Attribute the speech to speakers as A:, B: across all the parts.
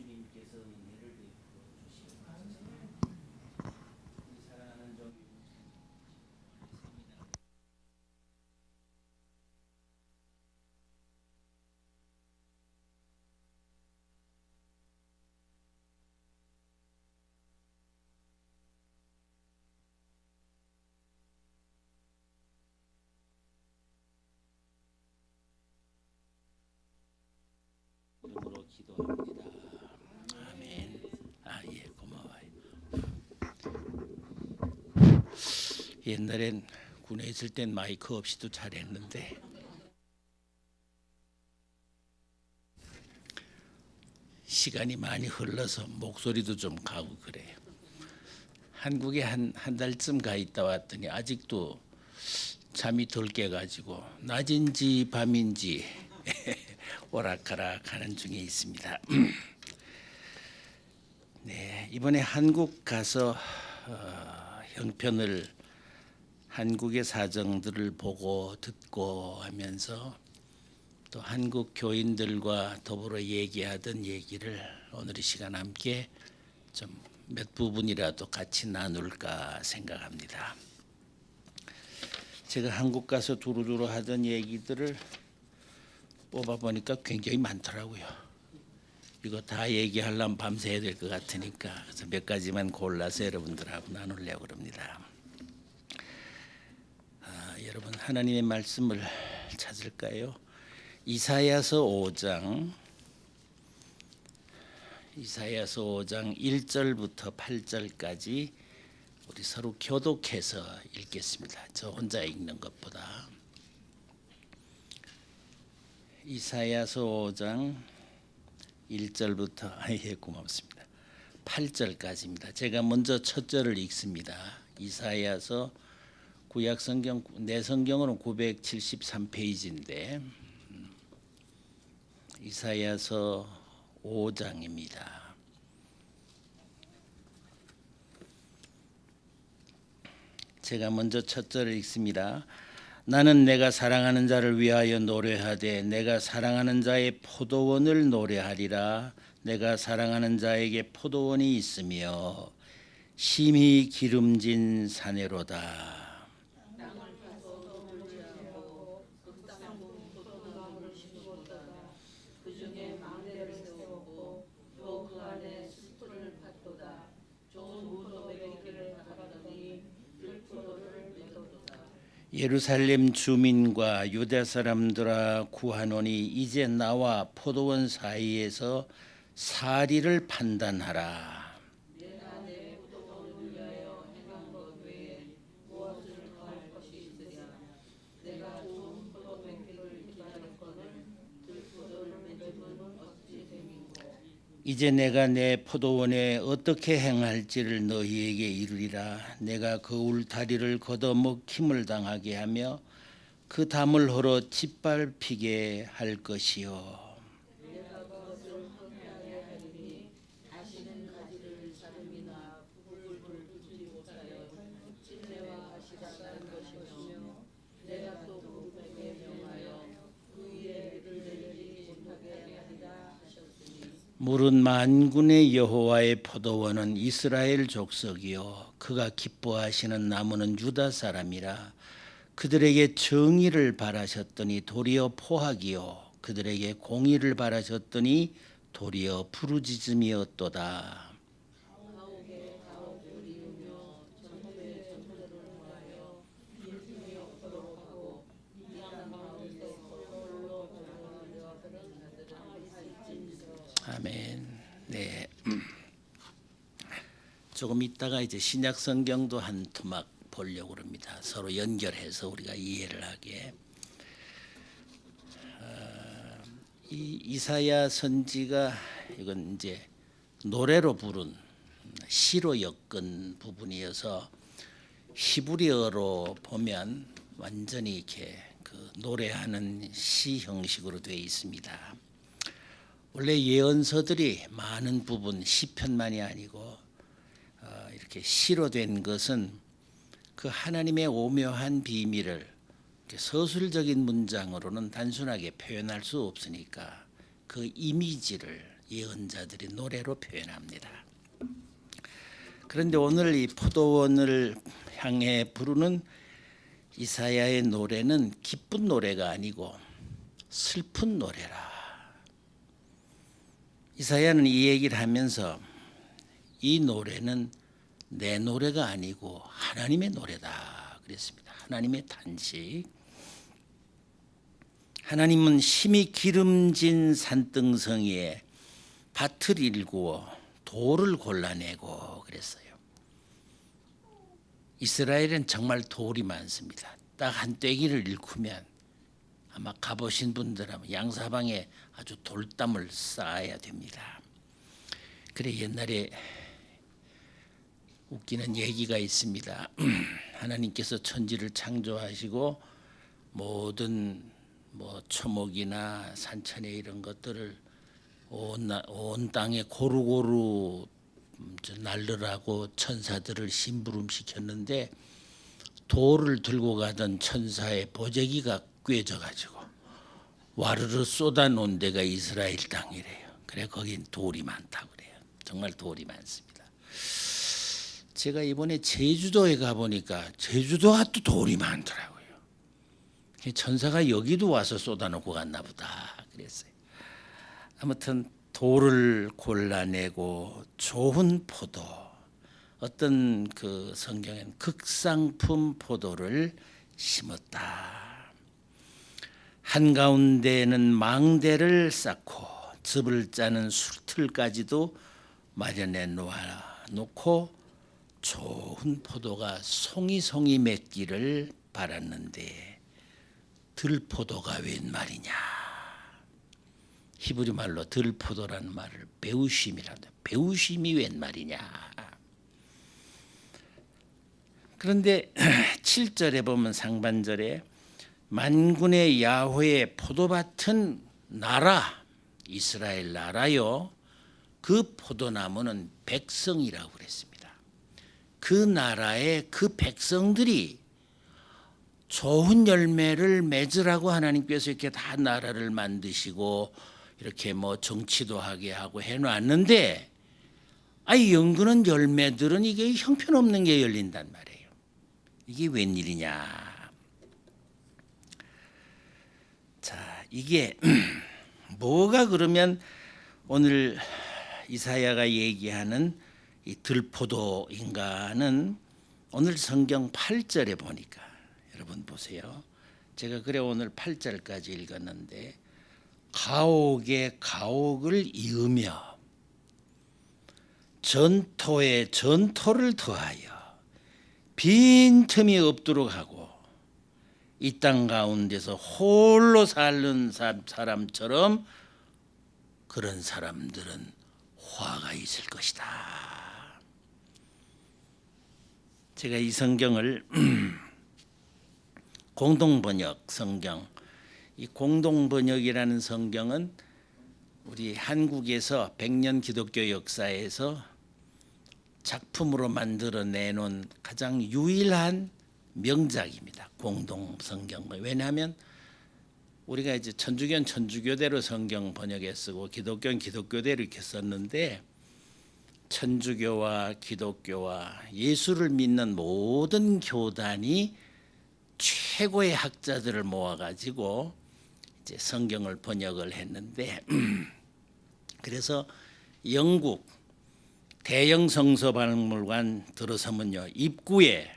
A: 주님께서 은혜를 베풀어 주시옵소서. 우리 사랑하는 종이 세미나 이름으로 기도합니다. 아멘. 예, 고마워요. 옛날엔 군에 있을 땐 마이크 없이도 잘했는데 시간이 많이 흘러서 목소리도 좀 가고 그래요. 한국에 한 달쯤 가 있다 왔더니 아직도 잠이 덜 깨가지고 낮인지 밤인지 오락가락 하는 중에 있습니다. 네, 이번에 한국 가서 형편을 한국의 사정들을 보고 듣고 하면서 또 한국 교인들과 더불어 얘기하던 얘기를 오늘 이 시간 함께 좀 몇 부분이라도 같이 나눌까 생각합니다. 제가 한국 가서 두루두루 하던 얘기들을 뽑아보니까 굉장히 많더라고요. 이거 다 얘기하려면 밤새야 될 것 같으니까 그래서 몇 가지만 골라서 여러분들하고 나누려고 합니다. 여러분 하나님의 말씀을 찾을까요? 이사야서 5장 1절부터 8절까지 우리 서로 교독해서 읽겠습니다. 저 혼자 읽는 것보다. 이사야서 5장 1절부터 고맙습니다. 8절까지입니다. 제가 먼저 첫 절을 읽습니다. 이사야서 구약 성경 내 성경으로는 973페이지인데 이사야서 5장입니다. 제가 먼저 첫 절을 읽습니다. 나는 내가 사랑하는 자를 위하여 노래하되 내가 사랑하는 자의 포도원을 노래하리라. 내가 사랑하는 자에게 포도원이 있으며 심히 기름진 사내로다. 예루살렘 주민과 유다 사람들아 구하노니 이제 나와 포도원 사이에서 사리를 판단하라. 내가 내 포도원을 위하여 행한 것 외에 무엇을 더할 것이 있으랴. 내가 좋은 포도 맺기를 기다렸거늘 들포도를 맺음은 어찌 됨이고. 이제 내가 내 포도원에 어떻게 행할지를 너희에게 이르리라. 내가 그 울타리를 걷어 먹힘을 당하게 하며 그 담을 헐어 짓밟히게 할 것이요. 내가 그것을 황폐하게 하리니 다시는 가지를 자름이나 부글부글 두지 못하여 찔레와 가시다는 것이며 내가 또 그에게 명하여 그 위에 물을 내리지 못하게 하리라 하셨으니 물은 만군의 여호와의 포도원은 이스라엘 족속이요 그가 기뻐하시는 나무는 유다 사람이라. 그들에게 정의를 바라셨더니 도리어 포악이요 그들에게 공의를 바라셨더니 도리어 부르짖음이었도다. 아멘. 네. 조금 있다가 이제 신약 성경도 한 토막 보려고 합니다. 서로 연결해서 우리가 이해를 하게. 이 이사야 선지가 이건 이제 노래로 부른 시로 엮은 부분이어서 히브리어로 보면 완전히 이렇게 그 노래하는 시 형식으로 되어 있습니다. 원래 예언서들이 많은 부분 시편만이 아니고 이렇게 시로 된 것은 그 하나님의 오묘한 비밀을 서술적인 문장으로는 단순하게 표현할 수 없으니까 그 이미지를 예언자들이 노래로 표현합니다. 그런데 오늘 이 포도원을 향해 부르는 이사야의 노래는 기쁜 노래가 아니고 슬픈 노래라. 이사야는 이 얘기를 하면서 이 노래는 내 노래가 아니고 하나님의 노래다 그랬습니다. 하나님의 탄식. 하나님은 힘이 기름진 산등성이에 밭을 일구어 돌을 골라내고 그랬어요. 이스라엘은 정말 돌이 많습니다. 딱 한 떼기를 일구면 아마 가보신 분들은 양사방에 아주 돌담을 쌓아야 됩니다. 그래 옛날에 웃기는 얘기가 있습니다. 하나님께서 천지를 창조하시고 모든 초목이나 산천에 이런 것들을 온 땅에 고루고루 날르라고 천사들을 심부름시켰는데 돌을 들고 가던 천사의 보재기가 꿰져가지고 와르르 쏟아놓은 데가 이스라엘 땅이래요. 그래 거긴 돌이 많다고 그래요. 정말 돌이 많습니다. 제가 이번에 제주도에 가보니까 제주도가 또 돌이 많더라고요. 천사가 여기도 와서 쏟아놓고 갔나 보다 그랬어요. 아무튼 돌을 골라내고 좋은 포도, 어떤 그 성경엔 극상품 포도를 심었다. 한가운데에는 망대를 쌓고 즙을 짜는 술틀까지도 마련해 놓고 좋은 포도가 송이송이 맺기를 바랐는데 들포도가 웬 말이냐. 히브리 말로 들포도라는 말을 배우심이란다. 배우심이 웬 말이냐. 그런데 7절에 보면 상반절에 만군의 야훼의 포도밭은 나라, 이스라엘 나라요. 그 포도나무는 백성이라고 그랬습니다. 그 나라의 그 백성들이 좋은 열매를 맺으라고 하나님께서 이렇게 다 나라를 만드시고 이렇게 정치도 하게 하고 해놨는데 연근한 열매들은 이게 형편없는 게 열린단 말이에요. 이게 웬일이냐. 자, 이게 뭐가 그러면 오늘 이사야가 얘기하는 이 들포도인가는 오늘 성경 8절에 보니까 여러분 보세요. 제가 그래 오늘 8절까지 읽었는데 가옥에 가옥을 이으며 전토에 전토를 더하여 빈틈이 없도록 하고 이 땅 가운데서 홀로 사는 사람처럼 그런 사람들은 화가 있을 것이다. 제가 이 성경을 공동번역 성경, 이 공동번역이라는 성경은 우리 한국에서 100년 기독교 역사에서 작품으로 만들어내놓은 가장 유일한 명작입니다. 공동성경. 왜냐하면 우리가 이제 천주교는 천주교대로 성경 번역해 쓰고 기독교는 기독교대로 이렇게 썼는데 천주교와 기독교와 예수를 믿는 모든 교단이 최고의 학자들을 모아가지고 이제 성경을 번역을 했는데 그래서 영국 대영 성서박물관 들어서면요 입구에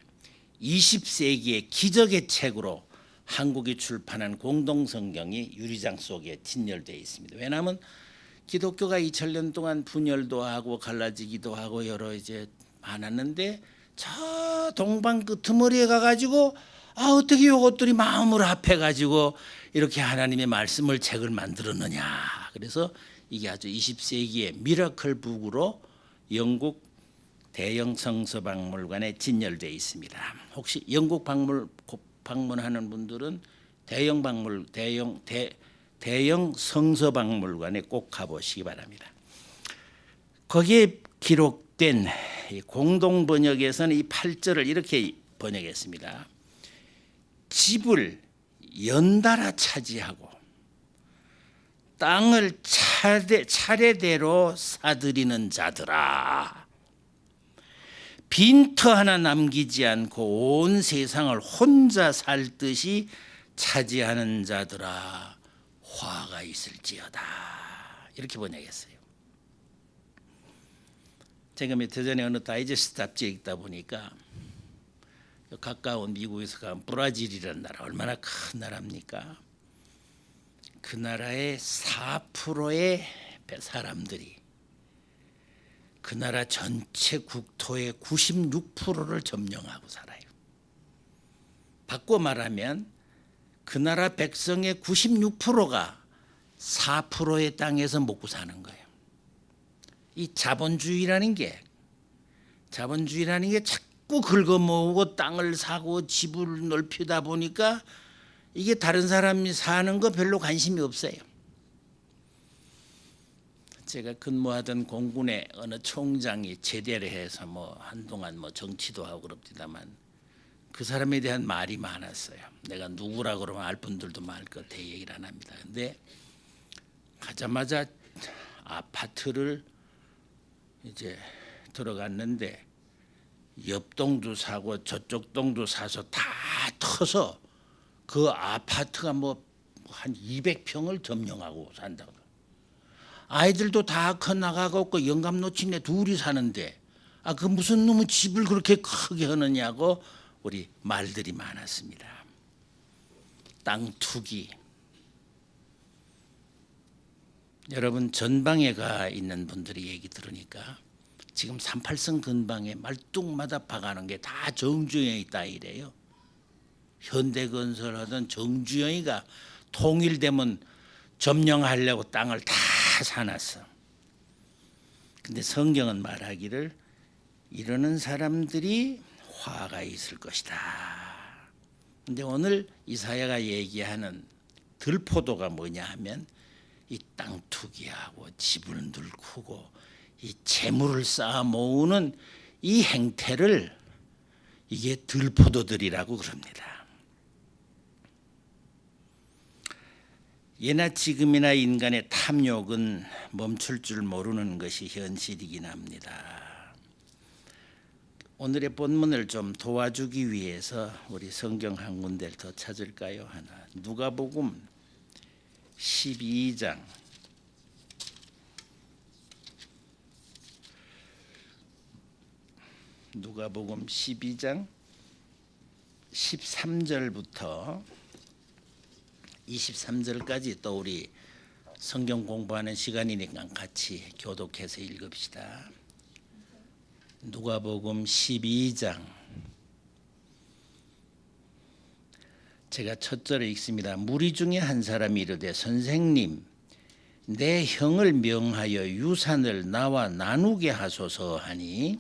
A: 20세기의 기적의 책으로 한국이 출판한 공동성경이 유리장 속에 진열되어 있습니다. 왜냐하면 기독교가 2000년 동안 분열도 하고 갈라지기도 하고 여러 이제 많았는데 저 동방 끄트머리에 가가지고 어떻게 이것들이 마음을 합해가지고 이렇게 하나님의 말씀을 책을 만들었느냐. 그래서 이게 아주 20세기의 미라클 북으로 영국 대영 성서박물관에 진열되어 있습니다. 혹시 영국 방문하는 분들은 대영 성서박물관에 꼭 가보시기 바랍니다. 거기에 기록된 공동 번역에서는 이 8절을 이렇게 번역했습니다. 집을 연달아 차지하고 땅을 차례대로 사들이는 자들아, 빈터 하나 남기지 않고 온 세상을 혼자 살듯이 차지하는 자들아, 화가 있을지어다. 이렇게 번역했어요. 제가 며칠 전에 어느 다이제스트 잡지에 읽다 보니까 가까운 미국에서 간 브라질이라는 나라, 얼마나 큰 나라입니까? 그 나라의 4%의 사람들이 그 나라 전체 국토의 96%를 점령하고 살아요. 바꿔 말하면 그 나라 백성의 96%가 4%의 땅에서 먹고 사는 거예요. 이 자본주의라는 게 자꾸 긁어모으고 땅을 사고 집을 넓히다 보니까 이게 다른 사람이 사는 거 별로 관심이 없어요. 제가 근무하던 공군의 어느 총장이 제대를 해서 한동안 정치도 하고 그럽디다만 그 사람에 대한 말이 많았어요. 내가 누구라 그러면 알 분들도 많을 것 같아 얘기를 안 합니다. 근데 가자마자 아파트를 이제 들어갔는데 옆 동도 사고 저쪽 동도 사서 다 터서 그 아파트가 한 200평을 점령하고 산다고. 아이들도 다 커 나가고 그 영감 놓친애 둘이 사는데 그 무슨 놈의 집을 그렇게 크게 하느냐고 우리 말들이 많았습니다. 땅 투기. 여러분 전방에 가 있는 분들이 얘기 들으니까 지금 38선 근방에 말뚝마다 박아놓은 게 다 정주영이 따위래요. 현대건설하던 정주영이가 통일되면 점령하려고 땅을 다 사놨어. 근데 성경은 말하기를 이러는 사람들이 화가 있을 것이다. 근데 오늘 이사야가 얘기하는 들포도가 뭐냐 하면 이 땅 투기하고 집을 늙고 이 재물을 쌓아 모으는 이 행태를 이게 들포도들이라고 그럽니다. 예나 지금이나 인간의 탐욕은 멈출 줄 모르는 것이 현실이긴 합니다. 오늘의 본문을 좀 도와주기 위해서 우리 성경 한 군데를 더 찾을까요? 하나. 누가복음 12장 누가복음 12장 13절부터 23절까지 또 우리 성경 공부하는 시간이니까 같이 교독해서 읽읍시다. 누가복음 12장 제가 첫 절에 읽습니다. 무리 중에 한 사람이 이르되 선생님 내 형을 명하여 유산을 나와 나누게 하소서 하니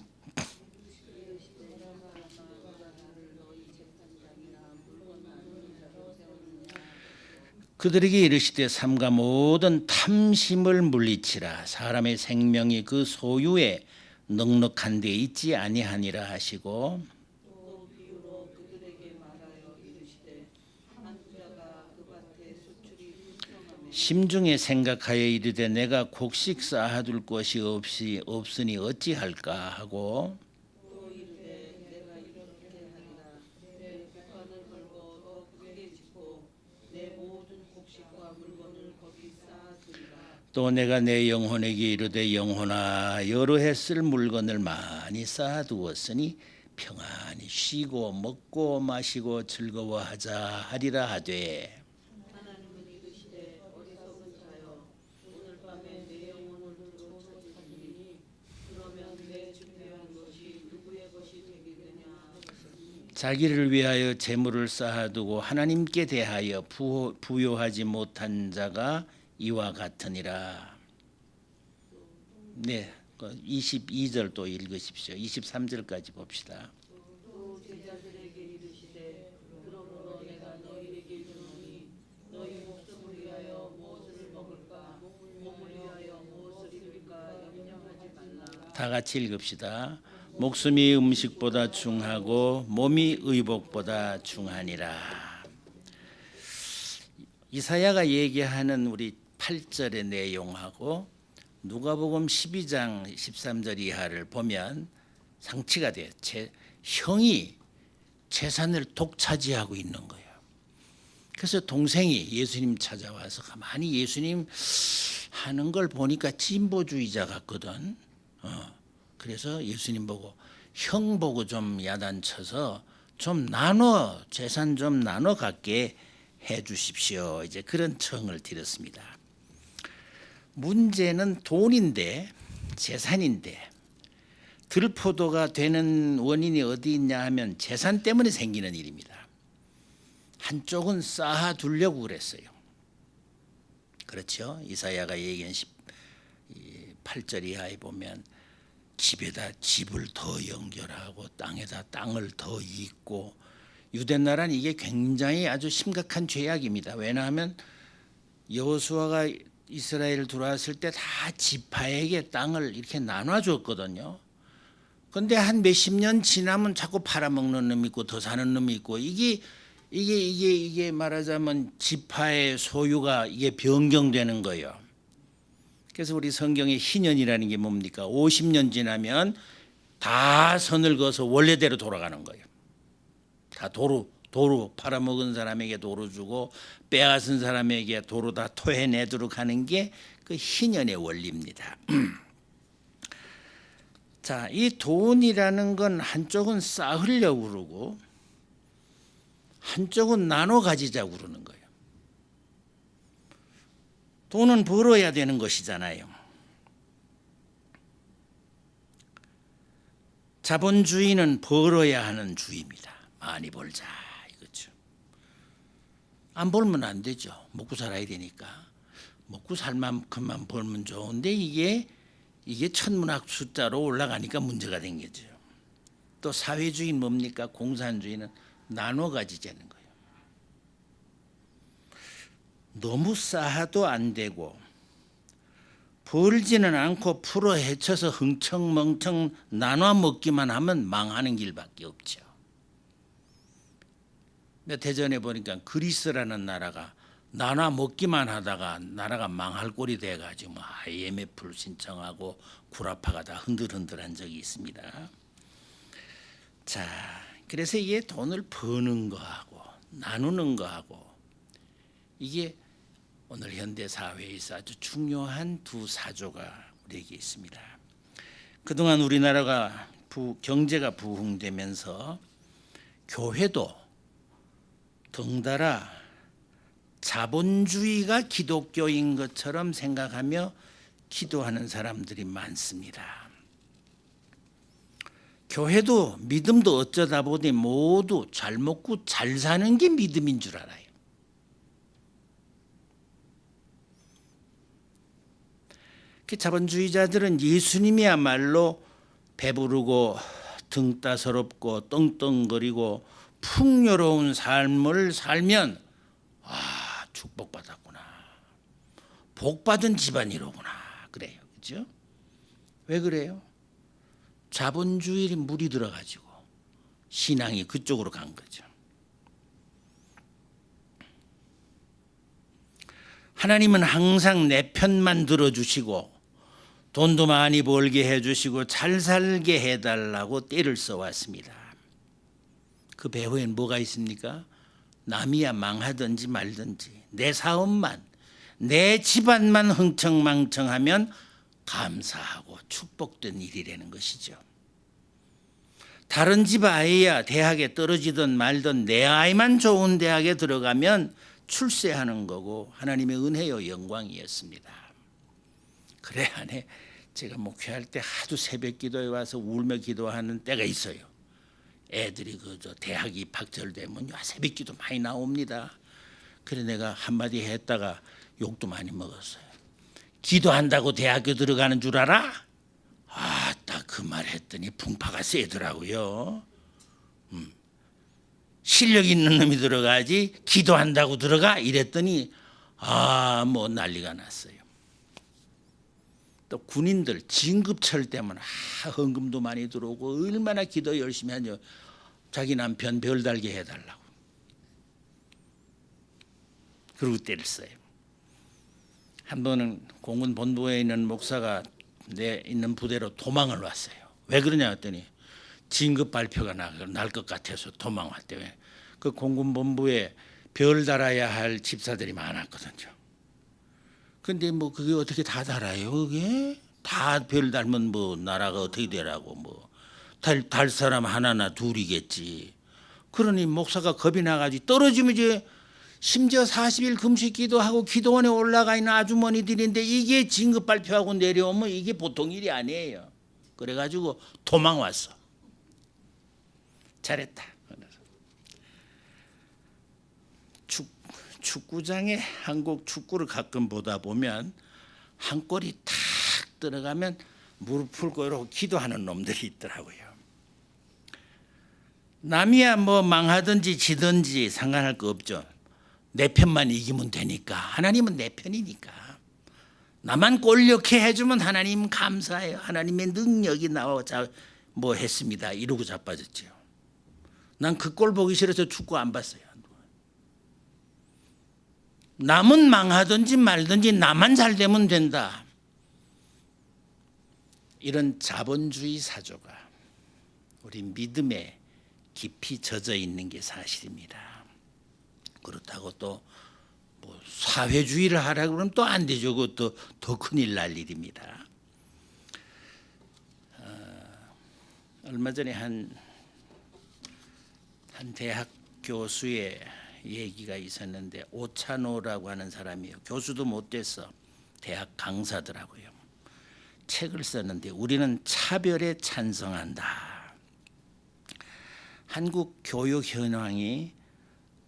A: 그들에게 이르시되 삼가 모든 탐심을 물리치라. 사람의 생명이 그 소유에 넉넉한 데 있지 아니하니라 하시고
B: 또 비유로 그들에게 말하여 이르시되 한 부자가 그 밭에 수출이 풍성하며
A: 심중에 생각하여 이르되 내가 곡식 쌓아둘 것이 없으니 어찌할까 하고
B: 또 이르되 내가 이렇게 하리라 내 곡간을 걸고 더 크게 짓고 내 모든 곡식과 물건을 거기 쌓아두리라.
A: 또 내가 내 영혼에게 이르되 영혼아 여러 해 쓸 물건을 많이 쌓아두었으니 평안히 쉬고 먹고 마시고 즐거워하자 하리라 하되
B: 하나님은 이르시되 어리석은 자여 오늘 밤에 내 영혼을 쫓아주리니 그러면 내 준비한 것이 누구의 것이 되겠느냐 하시니
A: 자기를 위하여 재물을 쌓아두고 하나님께 대하여 부요하지 못한 자가 이와 같으니라. 네, 22절 또 읽으십시오. 23절까지 봅시다.
B: 또 제자들에게 이르시되 그러므로 내가 너희에게 이르노니 너희 목숨을 위하여 무엇을 먹을까 몸을 위하여 무엇을 입을까 염려하지 말라.
A: 다 같이 읽읍시다. 목숨이 음식보다 중하고 몸이 의복보다 중하니라. 이사야가 얘기하는 우리 8절의 내용하고 누가복음 12장 13절 이하를 보면 상치가 돼요. 형이 재산을 독차지하고 있는 거예요. 그래서 동생이 예수님 찾아와서 가만히 예수님 하는 걸 보니까 진보주의자 같거든. 그래서 예수님 보고 형 보고 좀 야단쳐서 좀 나눠 재산 좀 나눠 갖게 해 주십시오. 이제 그런 청을 드렸습니다. 문제는 돈인데 재산인데 들포도가 되는 원인이 어디 있냐 하면 재산 때문에 생기는 일입니다. 한쪽은 쌓아두려고 그랬어요. 그렇죠? 이사야가 얘기한 8절 이하에 보면 집에다 집을 더 연결하고 땅에다 땅을 더 잇고, 유대 나라는 이게 굉장히 아주 심각한 죄악입니다. 왜냐하면 여호수아가 이스라엘 들어왔을 때 다 지파에게 땅을 이렇게 나눠 줬거든요. 근데 한 몇십 년 지나면 자꾸 팔아먹는 놈이 있고 더 사는 놈이 있고, 이게 말하자면 지파의 소유가 이게 변경되는 거예요. 그래서 우리 성경의 희년이라는 게 뭡니까? 50년 지나면 다 선을 그어서 원래대로 돌아가는 거예요. 다 도로 팔아먹은 사람에게 도로 주고 빼앗은 사람에게 도로 다 토해내도록 하는 게 그 희년의 원리입니다. 자, 이 돈이라는 건 한쪽은 쌓으려고 그러고 한쪽은 나눠 가지자고 그러는 거예요. 돈은 벌어야 되는 것이잖아요. 자본주의는 벌어야 하는 주의입니다. 많이 벌자 이거죠. 안 벌면 안 되죠. 먹고 살아야 되니까. 먹고 살 만큼만 벌면 좋은데 이게 천문학 숫자로 올라가니까 문제가 된 거죠. 또 사회주의는 뭡니까? 공산주의는 나눠 가지자는 거예요. 너무 쌓아도 안 되고 벌지는 않고 풀어 헤쳐서 흥청멍청 나눠 먹기만 하면 망하는 길밖에 없죠. 몇 해 전에 보니까 그리스라는 나라가 나눠 먹기만 하다가 나라가 망할 꼴이 돼가지고 뭐 IMF를 신청하고 구라파가 다 흔들흔들한 적이 있습니다. 자, 그래서 이게 돈을 버는 거하고 나누는 거하고 이게 오늘 현대 사회에서 아주 중요한 두 사조가 우리에게 있습니다. 그동안 우리나라가 경제가 부흥되면서 교회도 덩달아 자본주의가 기독교인 것처럼 생각하며 기도하는 사람들이 많습니다. 교회도 믿음도 어쩌다 보니 모두 잘 먹고 잘 사는 게 믿음인 줄 알아요. 그 자본주의자들은 예수님이야말로 배부르고 등 따스럽고 떵떵거리고 풍요로운 삶을 살면 축복받았구나, 복받은 집안이로구나 그래요. 그렇죠? 왜 그래요? 자본주의에 물이 들어가지고 신앙이 그쪽으로 간 거죠. 하나님은 항상 내 편만 들어주시고 돈도 많이 벌게 해주시고 잘 살게 해달라고 때를 써왔습니다. 그 배후엔 뭐가 있습니까? 남이야 망하든지 말든지 내 사업만, 내 집안만 흥청망청하면 감사하고 축복된 일이라는 것이죠. 다른 집 아이야 대학에 떨어지든 말든 내 아이만 좋은 대학에 들어가면 출세하는 거고 하나님의 은혜요 영광이었습니다. 그래 안에 제가 목회할 때 하도 새벽 기도에 와서 울며 기도하는 때가 있어요. 애들이 대학 입학절 되면 새벽 기도 많이 나옵니다. 그래 내가 한마디 했다가 욕도 많이 먹었어요. 기도한다고 대학교 들어가는 줄 알아? 딱 그 말 했더니 풍파가 세더라고요. 실력 있는 놈이 들어가지 기도한다고 들어가? 이랬더니 뭐 난리가 났어요. 또 군인들 진급철 때면 헌금도 많이 들어오고 얼마나 기도 열심히 하냐. 자기 남편 별 달게 해달라고. 그러고 때를 써요. 한 번은 공군 본부에 있는 목사가 내 있는 부대로 도망을 왔어요. 왜 그러냐 했더니 진급 발표가 날 것 같아서 도망왔대. 왜? 그 공군 본부에 별 달아야 할 집사들이 많았거든요. 근데 뭐 그게 어떻게 다 달아요? 그게 다 별 달면 뭐 나라가 어떻게 되라고 뭐 달 사람 하나나 둘이겠지. 그러니 목사가 겁이 나가지고 떨어지면 이제 심지어 40일 금식 기도하고 기도원에 올라가 있는 아주머니들인데 이게 진급 발표하고 내려오면 이게 보통 일이 아니에요. 그래가지고 도망왔어. 잘했다. 축구장에 한국 축구를 가끔 보다 보면 한 골이 탁 들어가면 무릎을 꿇고 기도하는 놈들이 있더라고요. 남이야 뭐 망하든지 지든지 상관할 거 없죠. 내 편만 이기면 되니까. 하나님은 내 편이니까. 나만 꼴력해 해주면 하나님 감사해요. 하나님의 능력이 나와 뭐 했습니다. 이러고 자빠졌죠. 난 그 꼴 보기 싫어서 축구 안 봤어요. 남은 망하든지 말든지 나만 잘 되면 된다. 이런 자본주의 사조가 우리 믿음에 깊이 젖어 있는 게 사실입니다. 그렇다고 또 뭐 사회주의를 하라 그러면 또 안 되죠. 그것도 더 큰일 날 일입니다. 얼마 전에 한 대학 교수의 얘기가 있었는데 오차노라고 하는 사람이요. 교수도 못 돼서 대학 강사더라고요. 책을 썼는데 우리는 차별에 찬성한다. 한국 교육 현황이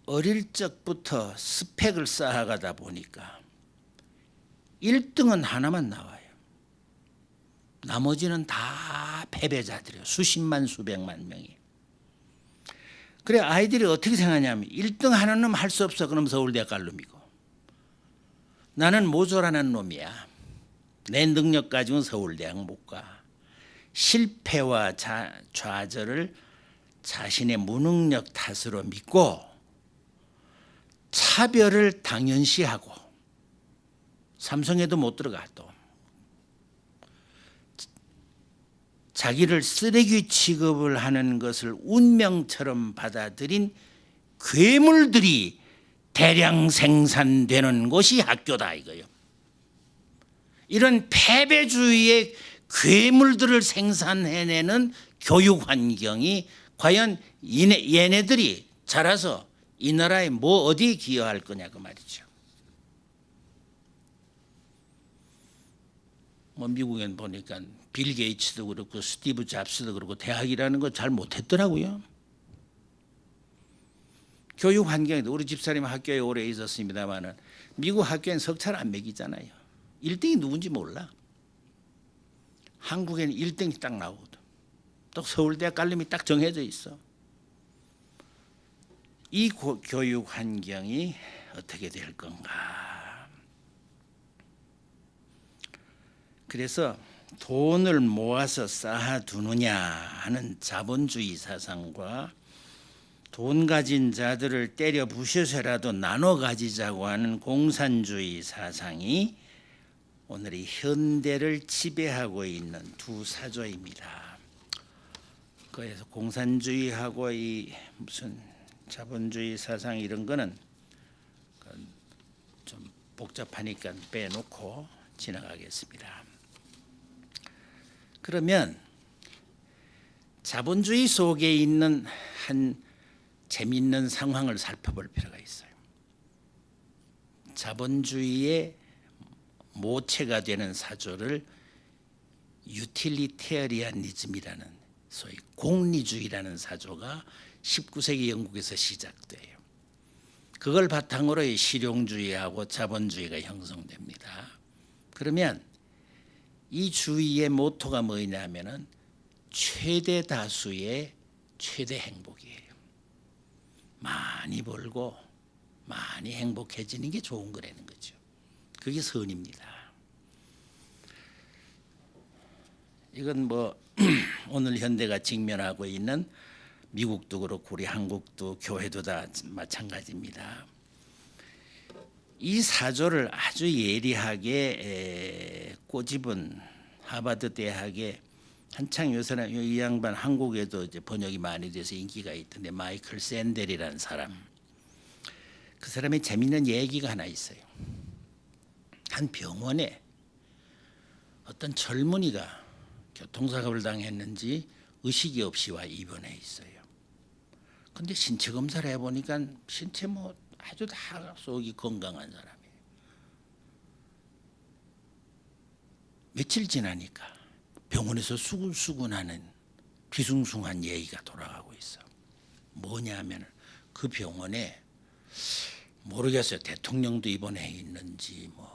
A: 어릴 적부터 스펙을 쌓아가다 보니까 1등은 하나만 나와요. 나머지는 다 패배자들이에요. 수십만 수백만 명이. 그래 아이들이 어떻게 생각하냐면 1등 하는 놈 할 수 없어. 그럼 서울대 갈 놈이고 나는 모자라는 놈이야. 내 능력 가지고는 서울대학 못 가. 실패와 좌절을 자신의 무능력 탓으로 믿고 차별을 당연시하고 삼성에도 못 들어가 또 자기를 쓰레기 취급을 하는 것을 운명처럼 받아들인 괴물들이 대량 생산되는 곳이 학교다 이거예요. 이런 패배주의의 괴물들을 생산해내는 교육 환경이 과연 얘네들이 자라서 이 나라에 뭐 어디에 기여할 거냐 그 말이죠. 뭐 미국엔 보니까 빌 게이츠도 그렇고 스티브 잡스도 그렇고 대학이라는 거 잘 못했더라고요. 교육 환경에도 우리 집사님 학교에 오래 있었습니다마는 미국 학교엔 석차를 안 매기잖아요. 1등이 누군지 몰라. 한국에는 1등이 딱 나오거든. 또 서울대학 갈 놈이 딱 정해져 있어. 이 교육 환경이 어떻게 될 건가. 그래서 돈을 모아서 쌓아두느냐 하는 자본주의 사상과 돈 가진 자들을 때려 부셔서라도 나눠 가지자고 하는 공산주의 사상이 오늘 이 현대를 지배하고 있는 두 사조입니다. 그래서 공산주의하고 이 무슨 자본주의 사상 이런 거는 좀 복잡하니까 빼놓고 지나가겠습니다. 그러면 자본주의 속에 있는 한 재미있는 상황을 살펴볼 필요가 있어요. 자본주의의 모체가 되는 사조를 유틸리테리아니즘이라는 소위 공리주의라는 사조가 19세기 영국에서 시작돼요. 그걸 바탕으로 실용주의하고 자본주의가 형성됩니다. 그러면 이 주의의 모토가 뭐냐면은 최대 다수의 최대 행복이에요. 많이 벌고 많이 행복해지는 게 좋은 거라는 거죠. 그게 선입니다. 이건 뭐 오늘 현대가 직면하고 있는 미국도 그렇고 우리 한국도 교회도 다 마찬가지입니다. 이 사조를 아주 예리하게 꼬집은 하버드 대학의 한창 요 사람 이 양반 한국에도 이제 번역이 많이 돼서 인기가 있던데 마이클 샌델이라는 사람. 그 사람의 재미있는 얘기가 하나 있어요. 한 병원에 어떤 젊은이가 교통사고를 당했는지 의식이 없이 와 입원해 있어요. 근데 신체 검사를 해보니까 신체 뭐 아주 다 속이 건강한 사람이에요. 며칠 지나니까 병원에서 수근수근하는 비숭숭한 얘기가 돌아가고 있어. 뭐냐면 그 병원에 모르겠어요. 대통령도 입원해 있는지 뭐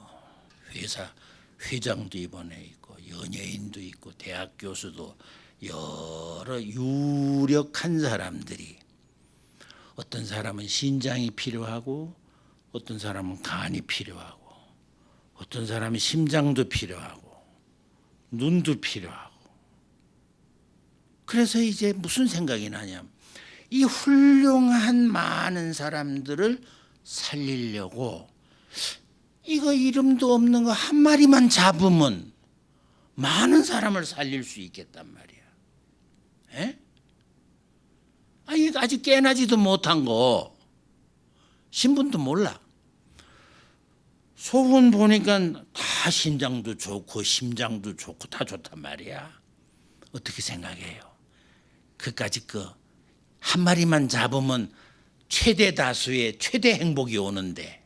A: 회사 회장도 입원해 있고 연예인도 있고 대학 교수도 여러 유력한 사람들이 어떤 사람은 신장이 필요하고 어떤 사람은 간이 필요하고 어떤 사람은 심장도 필요하고 눈도 필요하고 그래서 이제 무슨 생각이 나냐면 이 훌륭한 많은 사람들을 살리려고 이거 이름도 없는 거 한 마리만 잡으면 많은 사람을 살릴 수 있겠단 말이야. 에? 이게 아직 깨나지도 못한 거 신분도 몰라. 소문 보니까 다 신장도 좋고 심장도 좋고 다 좋단 말이야. 어떻게 생각해요? 그까짓 한 마리만 잡으면 최대 다수의 최대 행복이 오는데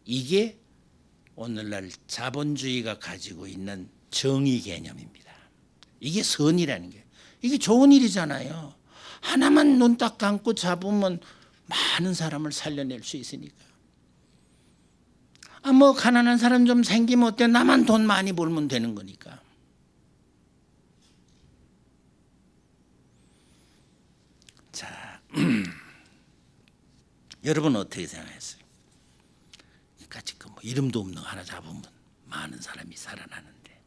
A: 이게 오늘날 자본주의가 가지고 있는 정의 개념입니다. 이게 선이라는 게 이게 좋은 일이잖아요. 하나만 눈 딱 감고 잡으면 많은 사람을 살려낼 수 있으니까. 뭐 가난한 사람 좀 생기면 어때? 나만 돈 많이 벌면 되는 거니까. 자, 여러분은 어떻게 생각했어요? 까짓 뭐 이름도 없는 거 하나 잡으면 많은 사람이 살아나는데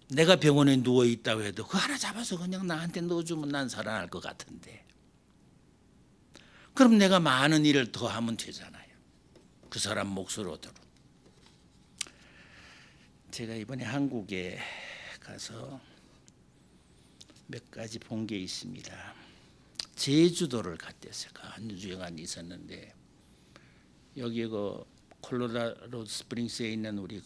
A: 내가 병원에 누워 있다고 해도 그거 하나 잡아서 그냥 나한테 넣어주면 난 살아날 것 같은데 그럼 내가 많은 일을 더 하면 되잖아요. 그 사람 몫을 얻으러. 제가 이번에 한국에 가서 몇 가지 본 게 있습니다. 제주도를 갔댔어요. 한 2주간 있었는데 여기 콜로라도 스프링스에 있는 우리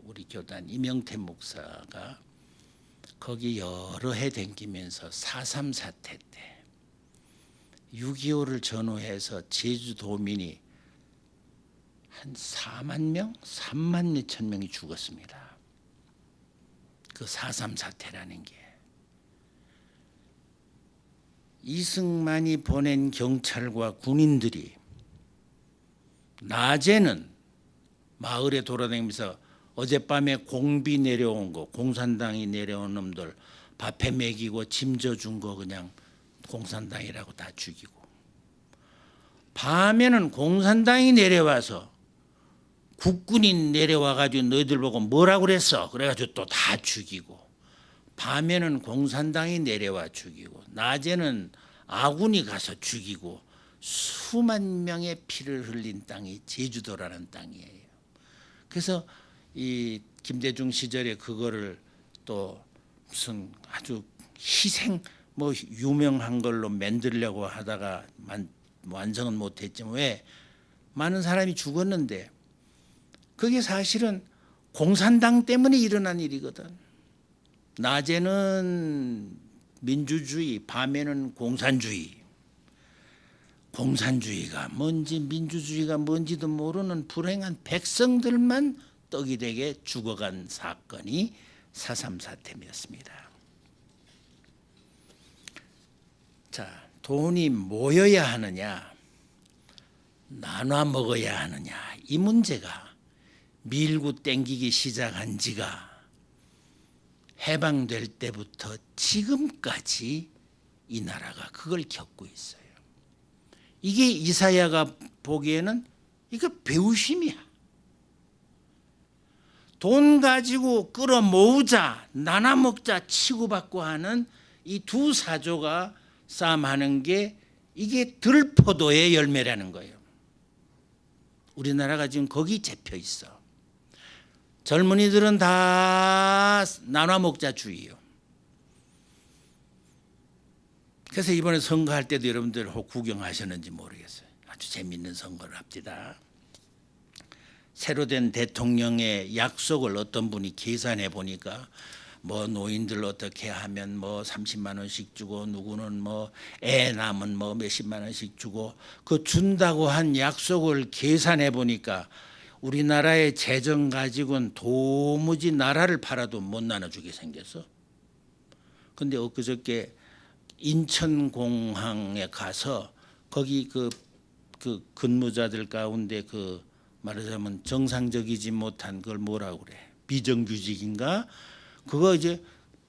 A: 우리 교단 이명태 목사가 거기 여러 해 댕기면서 4.3 사태 때 6.25를 전후해서 제주도민이 한 4만 명, 3만 몇천 명이 죽었습니다. 그 4.3 사태라는 게 이승만이 보낸 경찰과 군인들이 낮에는 마을에 돌아다니면서 어젯밤에 공비 내려온 거 공산당이 내려온 놈들 밥해 먹이고 짐 져준 거 그냥 공산당이라고 다 죽이고 밤에는 공산당이 내려와서 국군이 내려와가지고 너희들 보고 뭐라고 그랬어? 그래가지고 또 다 죽이고 밤에는 공산당이 내려와 죽이고 낮에는 아군이 가서 죽이고 수만 명의 피를 흘린 땅이 제주도라는 땅이에요. 그래서 이 김대중 시절에 그거를 또 무슨 아주 희생 뭐 유명한 걸로 만들려고 하다가 완성은 못했지만 왜 많은 사람이 죽었는데 그게 사실은 공산당 때문에 일어난 일이거든. 낮에는 민주주의, 밤에는 공산주의. 공산주의가 뭔지 민주주의가 뭔지도 모르는 불행한 백성들만 떡이 되게 죽어간 사건이 4.3 사태였습니다. 자, 돈이 모여야 하느냐, 나눠 먹어야 하느냐 이 문제가 밀고 땡기기 시작한 지가 해방될 때부터 지금까지 이 나라가 그걸 겪고 있어요. 이게 이사야가 보기에는 이거 배우심이야. 돈 가지고 끌어모으자, 나눠먹자 치고받고 하는 이 두 사조가 싸움하는 게 이게 들포도의 열매라는 거예요. 우리나라가 지금 거기 잡혀 있어. 젊은이들은 다 나눠 먹자주의요. 그래서 이번에 선거할 때도 여러분들 혹 구경하셨는지 모르겠어요. 아주 재밌는 선거를 합니다. 새로 된 대통령의 약속을 어떤 분이 계산해 보니까 뭐 노인들 어떻게 하면 뭐 30만 원씩 주고 누구는 뭐 애 낳으면 뭐 몇십만 원씩 주고 그 준다고 한 약속을 계산해 보니까 우리나라의 재정 가지고는 도무지 나라를 팔아도 못 나눠주게 생겼어. 근데 엊그저께 인천공항에 가서 거기 그 근무자들 가운데 그 말하자면 정상적이지 못한 걸 뭐라고 그래? 비정규직인가? 그거 이제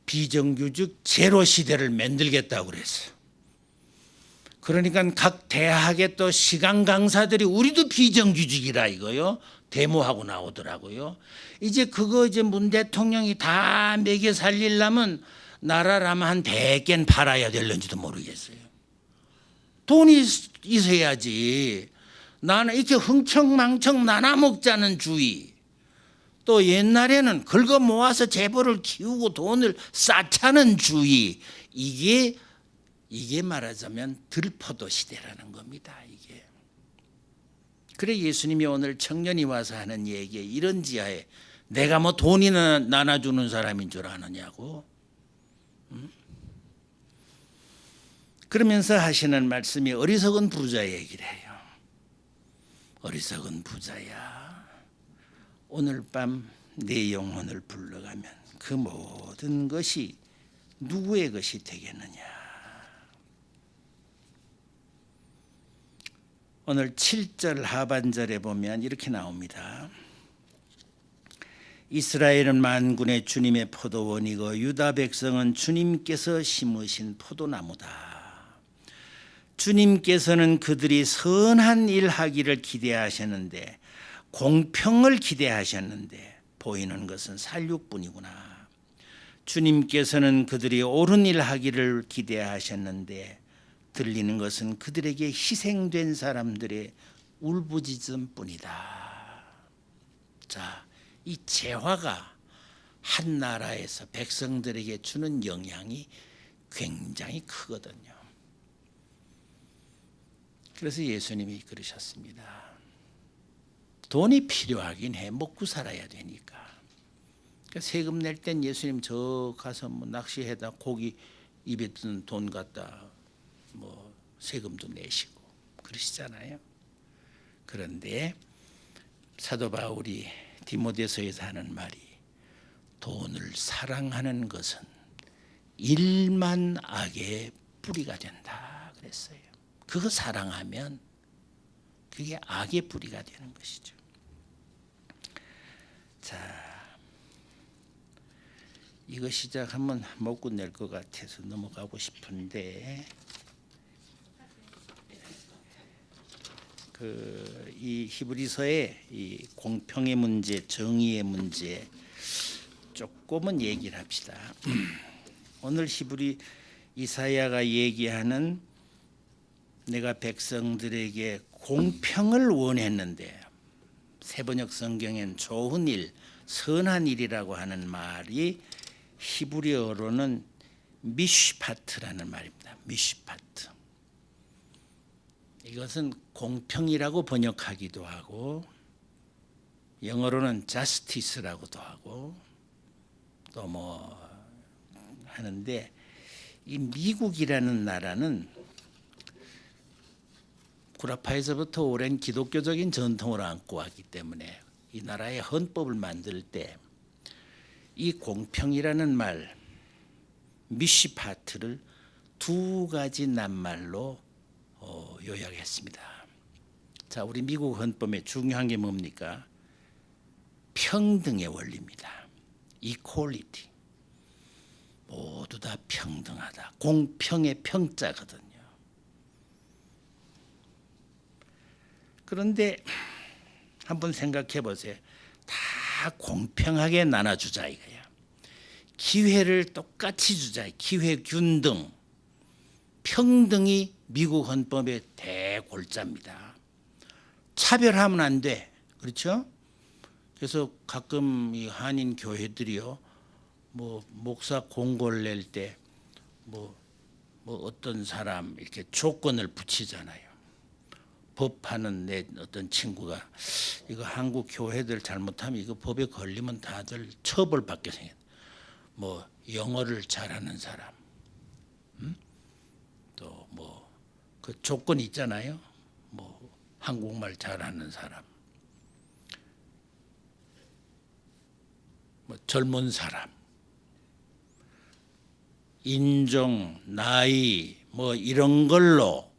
A: 비정규직 제로 시대를 만들겠다고 그랬어요. 그러니까 각 대학의 또 시간 강사들이 우리도 비정규직이라 이거요. 데모하고 나오더라고요. 이제 그거 이제 문 대통령이 다 먹여 살리려면 나라라면 한 100개는 팔아야 될런지도 모르겠어요. 돈이 있어야지. 나는 이렇게 흥청망청 나눠 먹자는 주의. 또 옛날에는 긁어 모아서 재벌을 키우고 돈을 쌓자는 주의. 이게 말하자면 들포도 시대라는 겁니다. 이게. 그래 예수님이 오늘 청년이 와서 하는 얘기에 이런 지하에 내가 뭐 돈이나 나눠주는 사람인 줄 아느냐고. 그러면서 하시는 말씀이 어리석은 부자 얘기를 해요. 어리석은 부자야. 오늘 밤 내 영혼을 불러가면 그 모든 것이 누구의 것이 되겠느냐. 오늘 7절 하반절에 보면 이렇게 나옵니다. 이스라엘은 만군의 주님의 포도원이고 유다 백성은 주님께서 심으신 포도나무다. 주님께서는 그들이 선한 일 하기를 기대하셨는데 공평을 기대하셨는데 보이는 것은 살육뿐이구나. 주님께서는 그들이 옳은 일 하기를 기대하셨는데 들리는 것은 그들에게 희생된 사람들의 울부짖음뿐이다. 자, 이 재화가 한 나라에서 백성들에게 주는 영향이 굉장히 크거든요. 그래서 예수님이 그러셨습니다. 돈이 필요하긴 해. 먹고 살아야 되니까. 그러니까 세금 낼 땐 예수님 저 가서 뭐 낚시해다 고기 입에 든 돈 갖다 뭐 세금도 내시고 그러시잖아요. 그런데 사도 바울이 디모데서에서 하는 말이 돈을 사랑하는 것은 일만 악의 뿌리가 된다 그랬어요. 그거 사랑하면 그게 악의 뿌리가 되는 것이죠. 자, 이거 시작하면 못 끝낼 것 같아서 넘어가고 싶은데 이 히브리서의 이 공평의 문제, 정의의 문제 조금은 얘기를 합시다. 오늘 히브리 이사야가 얘기하는 내가 백성들에게 공평을 원했는데 세번역 성경엔 좋은 일, 선한 일이라고 하는 말이 히브리어로는 미슈파트라는 말입니다. 미슈파트. 이것은 공평이라고 번역하기도 하고 영어로는 justice라고도 하고 또 뭐 하는데 이 미국이라는 나라는 구라파에서부터 오랜 기독교적인 전통을 안고 왔기 때문에 이 나라의 헌법을 만들 때 이 공평이라는 말 미시파트를 두 가지 낱말로 요약했습니다. 자, 우리 미국 헌법에 중요한 게 뭡니까? 평등의 원리입니다. equality. 모두 다 평등하다. 공평의 평자거든요. 그런데 한번 생각해 보세요. 다 공평하게 나눠주자 이거야. 기회를 똑같이 주자. 기회 균등. 평등이 미국 헌법의 대골자입니다. 차별하면 안 돼. 그렇죠? 그래서 가끔 이 한인 교회들이요, 뭐 목사 공고를 낼 때 뭐 어떤 사람 이렇게 조건을 붙이잖아요. 법하는 내 어떤 친구가 이거 한국 교회들 잘못하면 이거 법에 걸리면 다들 처벌받게 생겼. 뭐 영어를 잘하는 사람, 또 뭐 그 조건 있잖아요. 뭐 한국말 잘하는 사람, 뭐 젊은 사람, 인종, 나이 뭐 이런 걸로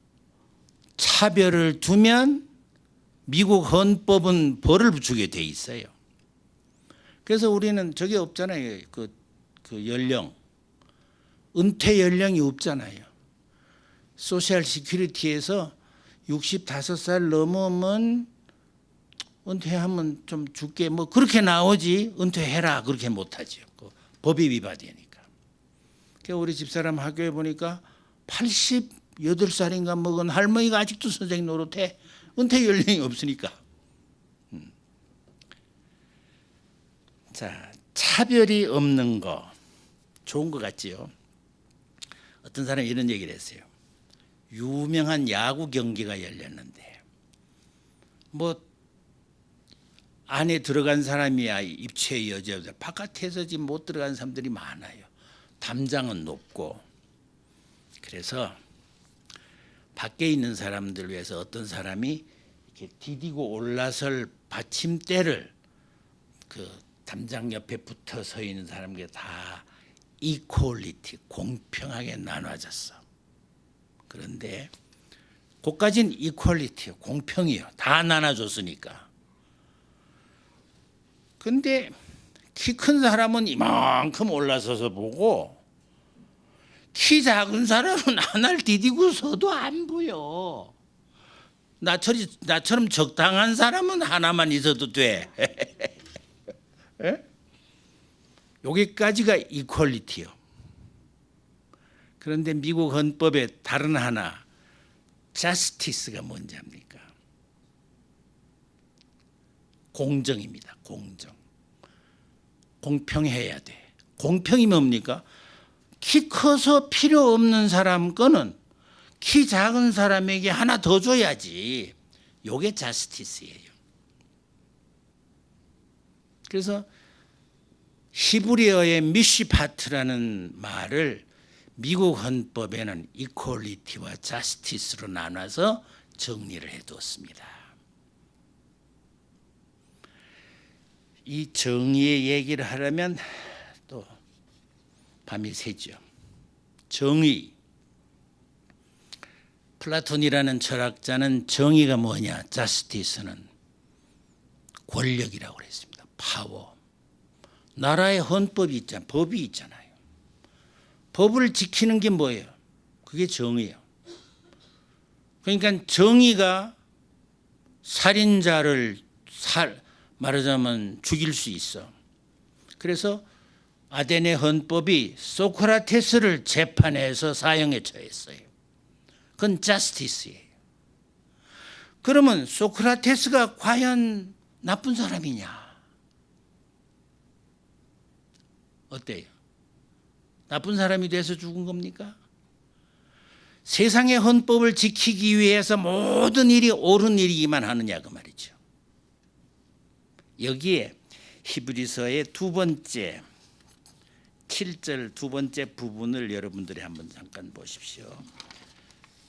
A: 차별을 두면 미국 헌법은 벌을 주게 돼 있어요. 그래서 우리는 저게 없잖아요. 그 연령, 은퇴 연령이 없잖아요. 소셜 시큐리티에서 65살 넘으면 은퇴하면 좀 줄게 뭐 그렇게 나오지 은퇴해라 그렇게 못하죠. 그 법이 위반되니까. 그러니까 우리 집사람 학교에 보니까 88살인가 먹은 할머니가 아직도 선생님 노릇해. 은퇴 연령이 없으니까. 자, 차별이 없는 거 좋은 것 같지요. 어떤 사람이 이런 얘기를 했어요. 유명한 야구 경기가 열렸는데 뭐 안에 들어간 사람이야 입체 여자들, 바깥에서 지금 못 들어간 사람들이 많아요. 담장은 높고. 그래서 밖에 있는 사람들 위해서 어떤 사람이 이렇게 디디고 올라설 받침대를 그 담장 옆에 붙어 서 있는 사람에게 다 이퀄리티, 공평하게 나눠졌어. 그런데 그까진 이퀄리티요, 공평이요. 다 나눠줬으니까. 근데 키 큰 사람은 이만큼 올라서서 보고 키 작은 사람은 디디고 서도 안 보여. 나처럼 적당한 사람은 하나만 있어도 돼. 여기까지가 이퀄리티요. 그런데 미국 헌법의 다른 하나, 자스티스가 뭔지 압니까? 공정입니다. 공정. 공평해야 돼. 공평이 뭡니까? 키 커서 필요 없는 사람 거는 키 작은 사람에게 하나 더 줘야지. 요게 자스티스예요. 그래서 히브리어의 미시파트라는 말을 미국 헌법에는 이퀄리티와 자스티스로 나눠서 정리를 해두었습니다. 이 정의의 얘기를 하려면 또 밤이 새죠. 정의. 플라톤이라는 철학자는 정의가 뭐냐? 자스티스는 권력이라고 그랬습니다. 파워. 나라의 헌법이 있잖아요. 법이 있잖아요. 법을 지키는 게 뭐예요? 그게 정의예요. 그러니까 정의가 살인자를 말하자면 죽일 수 있어. 그래서 아테네 헌법이 소크라테스를 재판해서 사형에 처했어요. 그건 자스티스예요. 그러면 소크라테스가 과연 나쁜 사람이냐? 어때요? 나쁜 사람이 돼서 죽은 겁니까? 세상의 헌법을 지키기 위해서 모든 일이 옳은 일이기만 하느냐 그 말이죠. 여기에 히브리서의 두 번째 7절 두 번째 부분을 여러분들이 한번 잠깐 보십시오.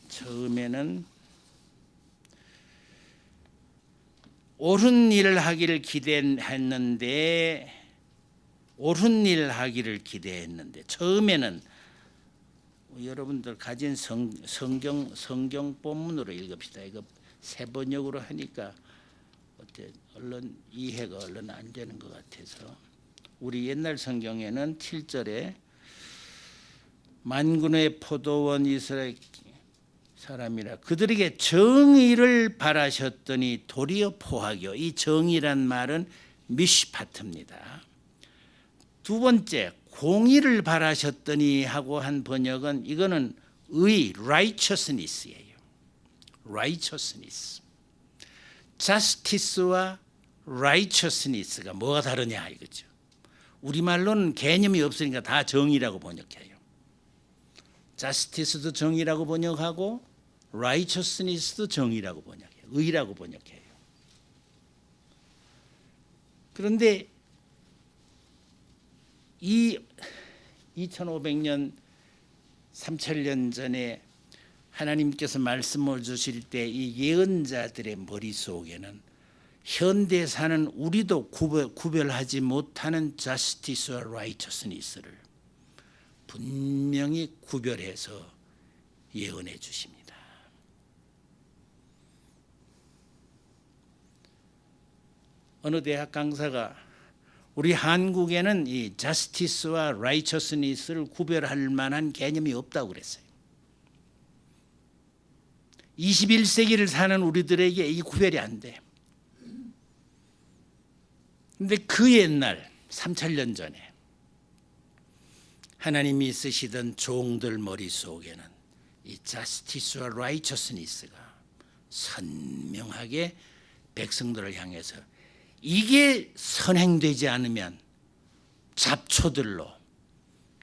A: 처음에는 옳은 일을 하기를 기대했는데 처음에는 여러분들 가진 성경 본문으로 읽읍시다. 이거 세 번역으로 하니까 어때? 얼른 이해가 얼른 안 되는 것 같아서 우리 옛날 성경에는 7절에 만군의 포도원 이스라엘 사람이라 그들에게 정의를 바라셨더니 도리어 포하여. 이 정의란 말은 미시파트입니다. 두 번째 공의를 바라셨더니 하고 한 번역은 이거는 의, righteousness예요. righteousness. justice와 righteousness가 뭐가 다르냐 이거죠. 우리말로는 개념이 없으니까 다 정의라고 번역해요. justice도 정의라고 번역하고 righteousness도 정의라고 번역해요. 의라고 번역해요. 그런데 이 2500년 3000년 전에 하나님께서 말씀을 주실 때 이 예언자들의 머릿속에는 현대사는 우리도 구별하지 못하는 justice와 righteousness를 분명히 구별해서 예언해 주십니다. 어느 대학 강사가 우리 한국에는 이 justice와 righteousness를 구별할 만한 개념이 없다고 그랬어요. 21세기를 사는 우리들에게 이 구별이 안 돼. 근데 그 옛날 3000년 전에 하나님이 쓰시던 종들 머릿속에는 이 justice와 righteousness가 선명하게 백성들을 향해서 이게 선행되지 않으면 잡초들로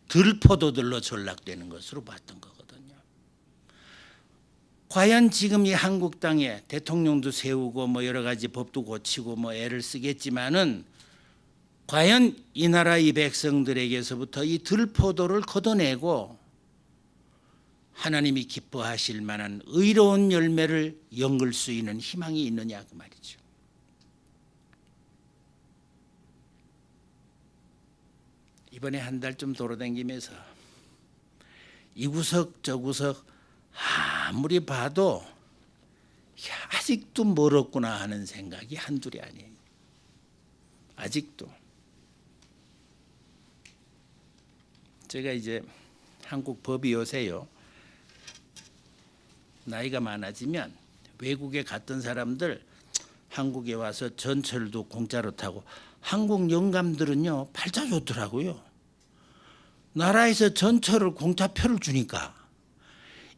A: 들포도들로 전락되는 것으로 봤던 거거든요. 과연 지금 이 한국 땅에 대통령도 세우고 뭐 여러 가지 법도 고치고 뭐 애를 쓰겠지만은 과연 이 나라 이 백성들에게서부터 이 들포도를 걷어내고 하나님이 기뻐하실 만한 의로운 열매를 엮을 수 있는 희망이 있느냐 그 말이죠. 이번에 한 달 좀 돌아다니면서 이 구석 저 구석 아무리 봐도 아직도 멀었구나 하는 생각이 한둘이 아니에요. 아직도. 제가 이제 한국 법이 요새요. 나이가 많아지면 외국에 갔던 사람들 한국에 와서 전철도 공짜로 타고 한국 영감들은요 팔자 좋더라고요. 나라에서 전철을 공짜표를 주니까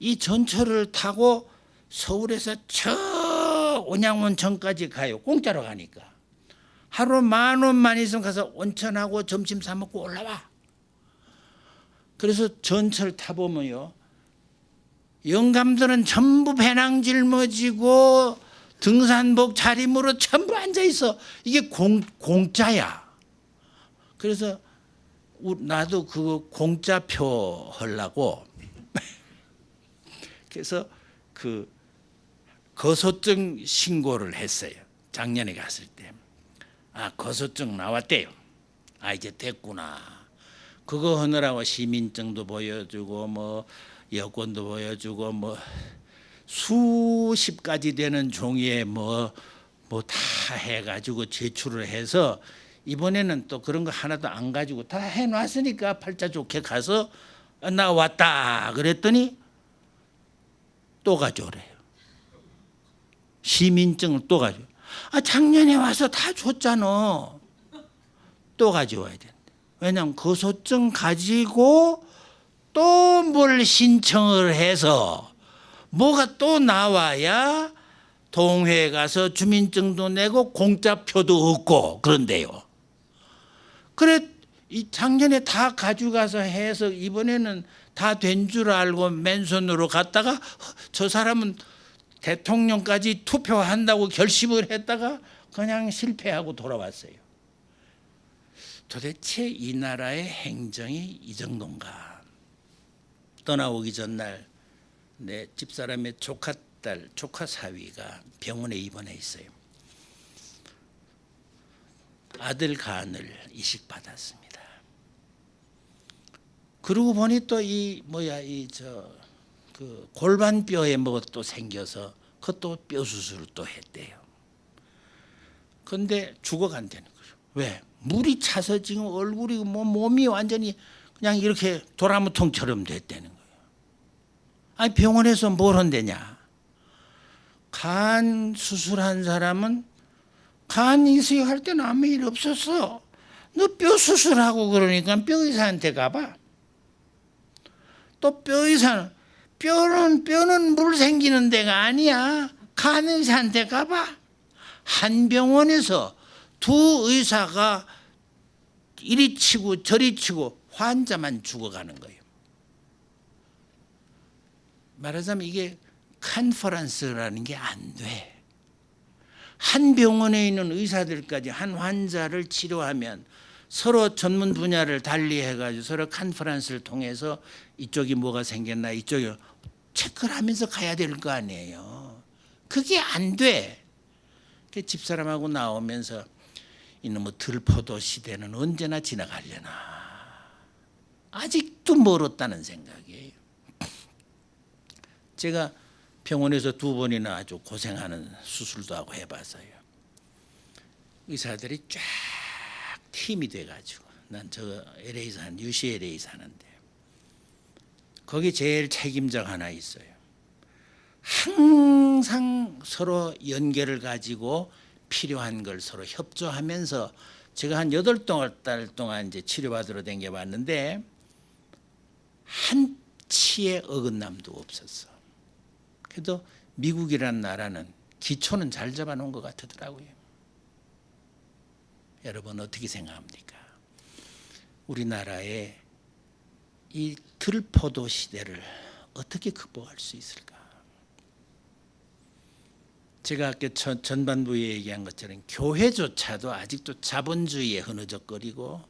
A: 이 전철을 타고 서울에서 저 온양온천까지 가요. 공짜로 가니까. 하루 10,000원만 있으면 가서 온천하고 점심 사 먹고 올라와. 그래서 전철 타보면요. 영감들은 전부 배낭 짊어지고 등산복 차림으로 전부 앉아있어. 이게 공짜야. 그래서 나도 그거 공짜표 하려고 그래서 그 거소증 신고를 했어요. 작년에 갔을 때. 아, 거소증 나왔대요. 아, 이제 됐구나. 그거 하느라고 시민증도 보여주고 뭐 여권도 보여주고 뭐 수십 가지 되는 종이에 뭐 다 해가지고 제출을 해서 이번에는 또 그런 거 하나도 안 가지고 다 해놨으니까 팔자 좋게 가서 나 왔다 그랬더니 또 가져오래요. 시민증을 또 가져오. 아, 작년에 와서 다 줬잖아. 또 가져와야 된대. 왜냐하면 거소증 가지고 또 뭘 신청을 해서 뭐가 또 나와야 동회에 가서 주민증도 내고 공짜표도 얻고 그런데요. 그래 이 작년에 다 가져가서 해서 이번에는 다 된 줄 알고 맨손으로 갔다가 저 사람은 대통령까지 투표한다고 결심을 했다가 그냥 실패하고 돌아왔어요. 도대체 이 나라의 행정이 이 정도인가. 떠나오기 전날 내 집사람의 조카딸, 조카 사위가 병원에 입원해 있어요. 아들 간을 이식받았습니다. 그러고 보니 또 이 그 골반뼈에 뭐가 또 생겨서 그것도 뼈 수술을 또 했대요. 그런데 죽어간다는 거죠. 왜? 물이 차서 지금 얼굴이 뭐 몸이 완전히 그냥 이렇게 도라무통처럼 됐다는 거예요. 아니 병원에서 뭘 한대냐? 간 수술한 사람은 간 이식할 때는 아무 일 없었어. 너 뼈 수술하고 그러니까 뼈 의사한테 가봐. 또 뼈 의사는 뼈는 물 생기는 데가 아니야. 간의사한테 가봐. 한 병원에서 두 의사가 이리 치고 저리 치고 환자만 죽어가는 거예요. 말하자면 이게 컨퍼런스라는 게 안 돼. 한 병원에 있는 의사들까지 한 환자를 치료하면 서로 전문 분야를 달리해가지고 서로 컨퍼런스를 통해서 이쪽이 뭐가 생겼나 이쪽이 체크를 하면서 가야 될 거 아니에요. 그게 안 돼. 집사람하고 나오면서 이놈의 들포도 시대는 언제나 지나가려나. 아직도 멀었다는 생각이에요. 제가 병원에서 2번이나 아주 고생하는 수술도 하고 해봤어요. 의사들이 쫙 팀이 돼가지고 난 저 LA UCLA 사는데 거기 제일 책임자가 하나 있어요. 항상 서로 연결을 가지고 필요한 걸 서로 협조하면서 제가 한 8달 동안 이제 치료받으러 댕겨봤는데 한 치의 어긋남도 없었어. 그래도 미국이란 나라는 기초는 잘 잡아놓은 것 같더라고요. 여러분 어떻게 생각합니까? 우리나라의 이 들포도 시대를 어떻게 극복할 수 있을까? 제가 아까 전반부에 얘기한 것처럼 교회조차도 아직도 자본주의에 흐느적거리고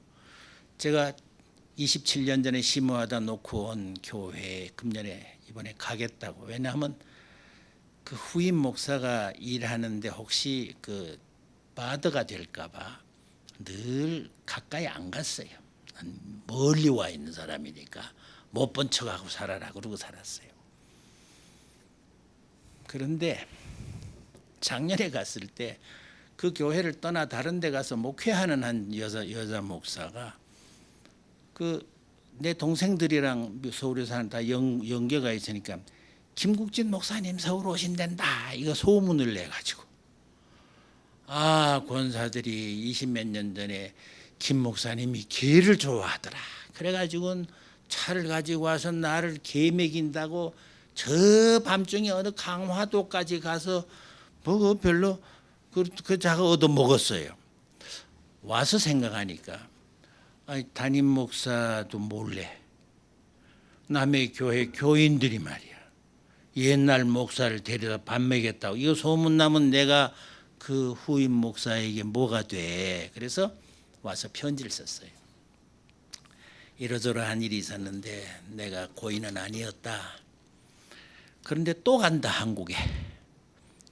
A: 제가 27년 전에 심호하다 놓고 온 교회에 금년에 이번에 가겠다고. 왜냐하면 그 후임 목사가 일하는데 혹시 그 바드가 될까봐 늘 가까이 안 갔어요. 멀리 와 있는 사람이니까 못 본 척하고 살아라 그러고 살았어요. 그런데 작년에 갔을 때 그 교회를 떠나 다른 데 가서 목회하는 한 여자 목사가 그 내 동생들이랑 서울에 사는 다 연계가 있으니까 김국진 목사님 서울 오신댄다 이거 소문을 내가지고 권사들이 20몇 년 전에 김 목사님이 개를 좋아하더라. 그래가지고 차를 가지고 와서 나를 개 먹인다고 저 밤중에 어느 강화도까지 가서 뭐 별로 그 자가 얻어 먹었어요. 와서 생각하니까 담임 목사도 몰래 남의 교회 교인들이 말이야 옛날 목사를 데려다 밥 먹였다고. 이거 소문나면 내가 그 후임 목사에게 뭐가 돼. 그래서 와서 편지를 썼어요. 이러저러한 일이 있었는데 내가 고인은 아니었다. 그런데 또 간다 한국에.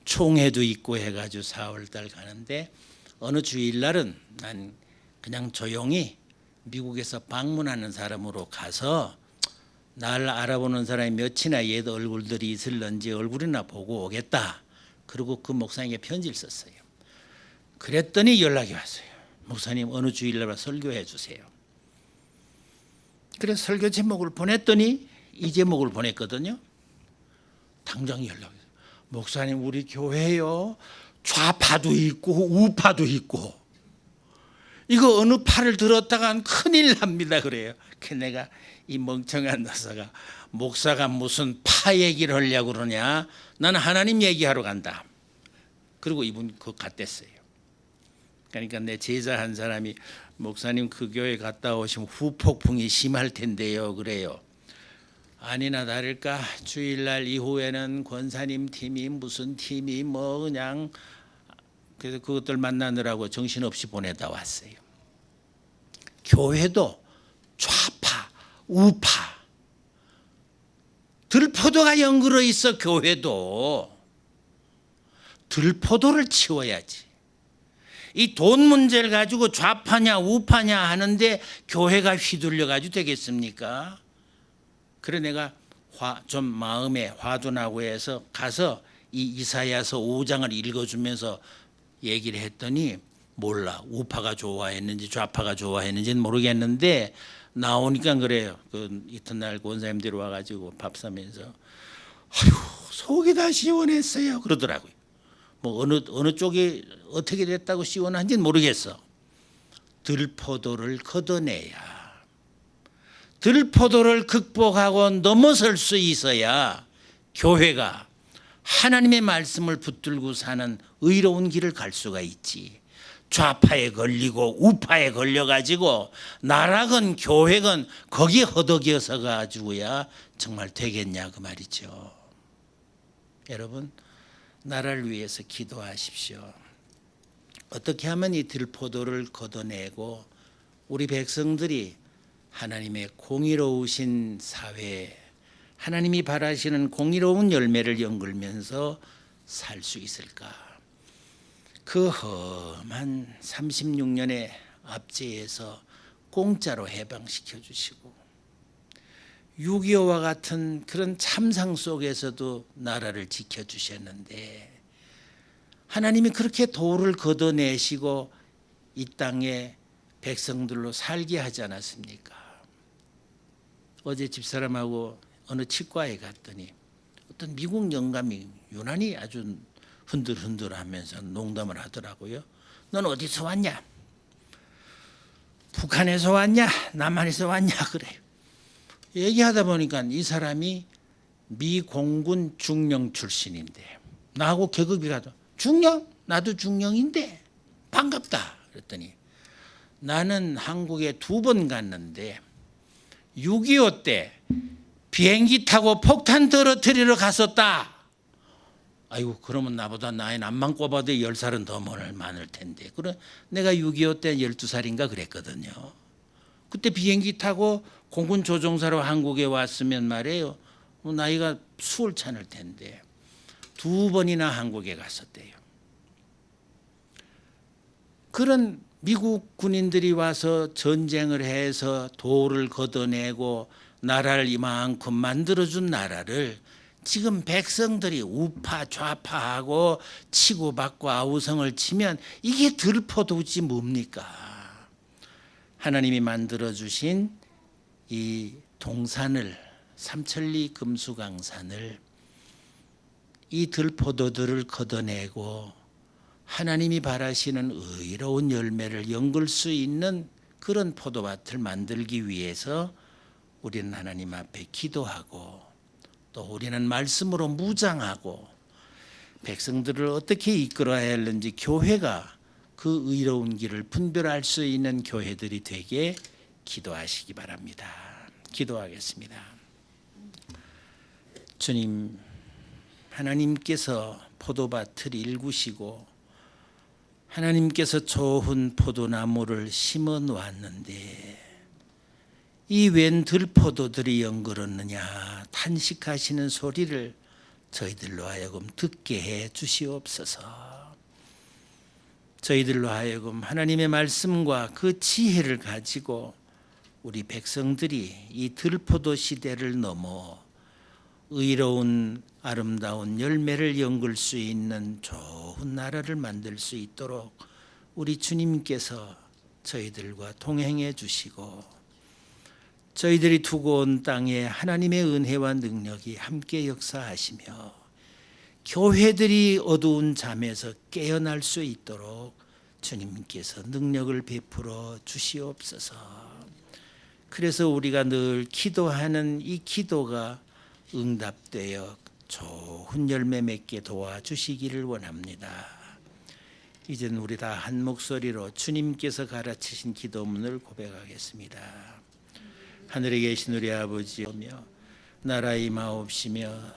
A: 총회도 있고 해가지고 4월달 가는데 어느 주일날은 난 그냥 조용히 미국에서 방문하는 사람으로 가서 날 알아보는 사람이 몇이나 옛 얼굴들이 있을런지 얼굴이나 보고 오겠다. 그리고 그 목사님께 편지를 썼어요. 그랬더니 연락이 왔어요. 목사님 어느 주일날 설교해 주세요. 그래서 설교 제목을 보냈더니 이 제목을 보냈거든요. 당장 연락이 왔어요. 목사님 우리 교회요 좌파도 있고 우파도 있고 이거 어느 파를 들었다간 큰일 납니다 그래요. 그 내가 이 멍청한 녀석아 목사가 무슨 파 얘기를 하려고 그러냐. 나는 하나님 얘기하러 간다. 그리고 이분 그거 갔댔어요. 그러니까 내 제자 한 사람이 목사님 그 교회 갔다 오시면 후폭풍이 심할 텐데요 그래요. 아니나 다를까 주일날 이후에는 권사님 팀이 무슨 팀이 뭐 그냥 그래서 그것들 만나느라고 정신없이 보내다 왔어요. 교회도 좌파 우파 들포도가 연그러 있어. 교회도 들포도를 치워야지. 이 돈 문제를 가지고 좌파냐 우파냐 하는데 교회가 휘둘려 가지고 되겠습니까? 그래 내가 좀 마음에 화도 나고 해서 가서 이 이사야서 5장을 읽어주면서 얘기를 했더니 몰라. 우파가 좋아했는지 좌파가 좋아했는지는 모르겠는데 나오니까 그래요. 그 이튿날 권사님들이 와가지고 밥 사면서 아휴 속이 다 시원했어요 그러더라고요. 뭐 어느 쪽이 어떻게 됐다고 시원한지는 모르겠어. 들포도를 걷어내야 들포도를 극복하고 넘어설 수 있어야 교회가 하나님의 말씀을 붙들고 사는 의로운 길을 갈 수가 있지. 좌파에 걸리고 우파에 걸려가지고 나라건 교회건 거기에 허덕여서 가지고야 정말 되겠냐 그 말이죠. 여러분, 나라를 위해서 기도하십시오. 어떻게 하면 이 들포도를 걷어내고 우리 백성들이 하나님의 공의로우신 사회, 하나님이 바라시는 공의로운 열매를 연글면서 살 수 있을까? 그 험한 36년의 압제에서 공짜로 해방시켜 주시고 6.25와 같은 그런 참상 속에서도 나라를 지켜주셨는데 하나님이 그렇게 도를 걷어내시고 이 땅에 백성들로 살게 하지 않았습니까? 어제 집사람하고 어느 치과에 갔더니 어떤 미국 영감이 유난히 아주 흔들흔들하면서 농담을 하더라고요. 넌 어디서 왔냐? 북한에서 왔냐? 남한에서 왔냐? 그래요. 얘기하다 보니까 이 사람이 미 공군 중령 출신인데 나하고 계급이 가도 중령? 나도 중령인데 반갑다 그랬더니 나는 한국에 2번 갔는데 6.25 때 비행기 타고 폭탄 떨어뜨리러 갔었다. 아이고 그러면 나보다 나이 남만 꼽아도 10살은 더 많을 텐데. 그래 내가 6.25 때 12살인가 그랬거든요. 그때 비행기 타고 공군 조종사로 한국에 왔으면 말이에요. 나이가 수월 차는 텐데 2번이나 한국에 갔었대요. 그런 미국 군인들이 와서 전쟁을 해서 도를 걷어내고 나라를 이만큼 만들어준 나라를 지금 백성들이 우파 좌파하고 치고받고 아우성을 치면 이게 들포도지 뭡니까? 하나님이 만들어주신 이 동산을 삼천리 금수강산을 이 들포도들을 걷어내고 하나님이 바라시는 의로운 열매를 연글 수 있는 그런 포도밭을 만들기 위해서 우리는 하나님 앞에 기도하고 또 우리는 말씀으로 무장하고 백성들을 어떻게 이끌어야 하는지 교회가 그 의로운 길을 분별할 수 있는 교회들이 되게 기도하시기 바랍니다. 기도하겠습니다. 주님, 하나님께서 포도밭을 일구시고 하나님께서 좋은 포도나무를 심어 놓았는데 이 웬 들포도들이 연걸었느냐 탄식하시는 소리를 저희들로 하여금 듣게 해 주시옵소서. 저희들로 하여금 하나님의 말씀과 그 지혜를 가지고 우리 백성들이 이 들포도 시대를 넘어 의로운 아름다운 열매를 연글 수 있는 좋은 나라를 만들 수 있도록 우리 주님께서 저희들과 동행해 주시고 저희들이 두고 온 땅에 하나님의 은혜와 능력이 함께 역사하시며 교회들이 어두운 잠에서 깨어날 수 있도록 주님께서 능력을 베풀어 주시옵소서. 그래서 우리가 늘 기도하는 이 기도가 응답되어 좋은 열매 맺게 도와주시기를 원합니다. 이제는 우리 다 한 목소리로 주님께서 가르치신 기도문을 고백하겠습니다. 하늘에 계신 우리 아버지여 나라의 마옵시며